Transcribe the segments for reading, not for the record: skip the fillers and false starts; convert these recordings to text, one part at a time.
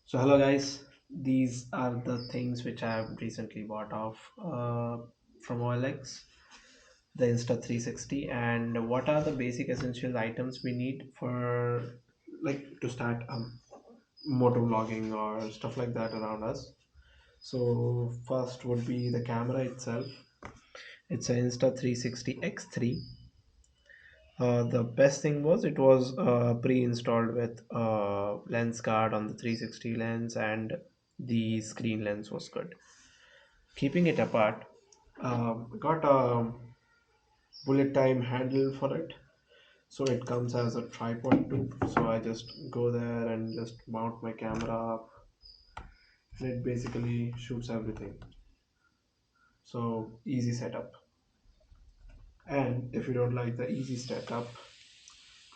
So hello guys, these are the things which I have recently bought off from OLX, the Insta360, and what are the basic essential items we need for like to start motor vlogging or stuff like that around us. So first would be the camera itself. It's an Insta360 X3. The best thing was it was pre-installed with lens guard on the 360 lens, and the screen lens was good. Keeping it apart, got a bullet time handle for it, so it comes as a tripod too. So I just go there and just mount my camera up, and it basically shoots everything. So easy setup. And if you don't like the easy setup,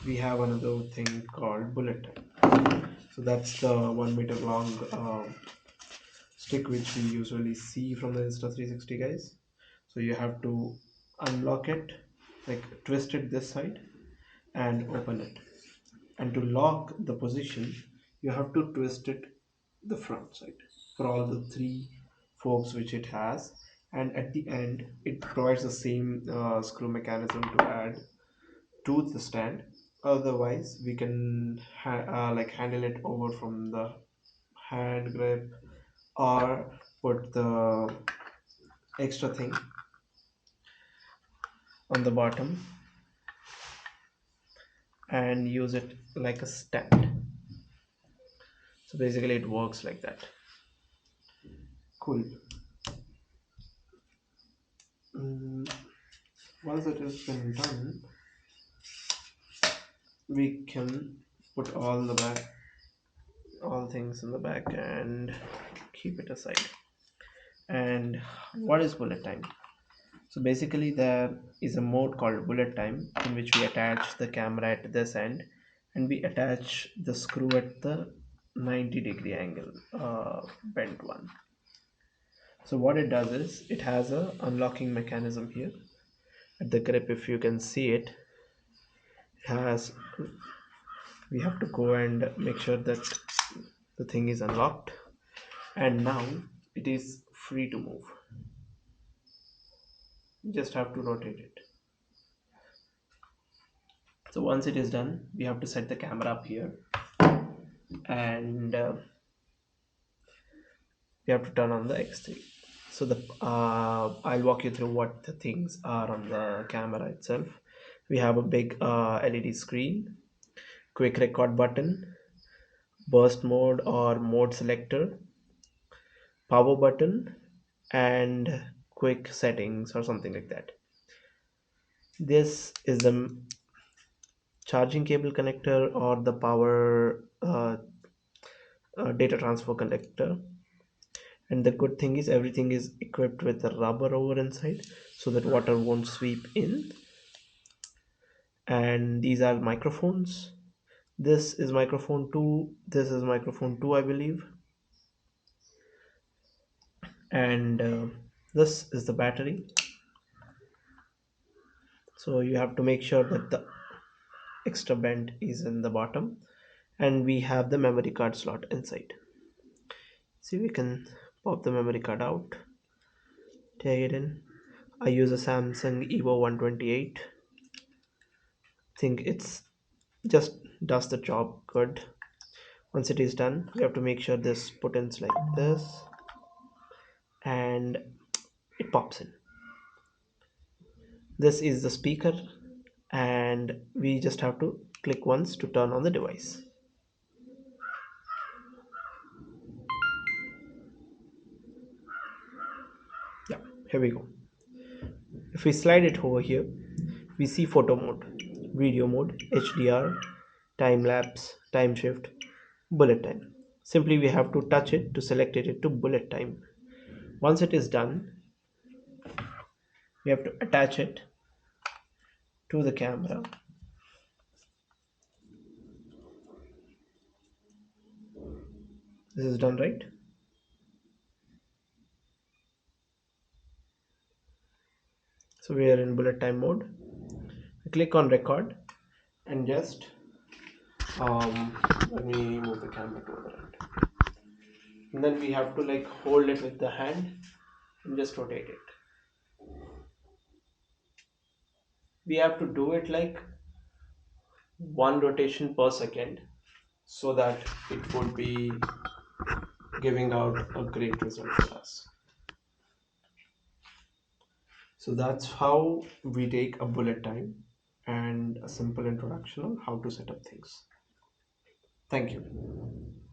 we have another thing called bullet time. So that's the 1 meter long stick which we usually see from the Insta360 guys. So you have to unlock it, like twist it this side and open it. And to lock the position, you have to twist it the front side for all the three forks which it has. And at the end, it provides the same screw mechanism to add to the stand. Otherwise, we can like handle it over from the hand grip or put the extra thing on the bottom and use it like a stand. So basically it works like that. Cool. Mm, Once it has been done, we can put all things in the back and keep it aside. And what is bullet time? So basically there is a mode called bullet time in which we attach the camera at this end and we attach the screw at the 90-degree angle, bent one. So what it does is it has a unlocking mechanism here at the grip. If you can see it, it has, we have to go and make sure that the thing is unlocked, and now it is free to move. You just have to rotate it. So once it is done, we have to set the camera up here, and we have to turn on the X3. So the I'll walk you through what the things are on the camera itself. We have a big LED screen, quick record button, burst mode or mode selector, power button, and quick settings or something like that. This is the charging cable connector or the power data transfer connector. And the good thing is everything is equipped with a rubber over inside so that water won't sweep in. And these are microphones. This is microphone 2, this is microphone 2 I believe, and this is the battery. So you have to make sure that the extra bend is in the bottom, and we have the memory card slot inside. See, we can pop the memory card out, take it in. I use a Samsung Evo 128. Think it's just does the job good. Once it is done, we have to make sure this put in like this, and it pops in. This is the speaker, and we just have to click once to turn on the device. Yeah, here we go. If we slide it over here, we see photo mode, video mode, HDR, time lapse, time shift, bullet time. Simply we have to touch it to select it to bullet time. Once it is done, we have to attach it to the camera. This is done, right? So we are in bullet time mode. Click on record and just let me move the camera to the right. And then we have to like hold it with the hand and just rotate it. We have to do it like one rotation per second so that it would be giving out a great result for us. So that's how we take a bullet time and a simple introduction on how to set up things. Thank you.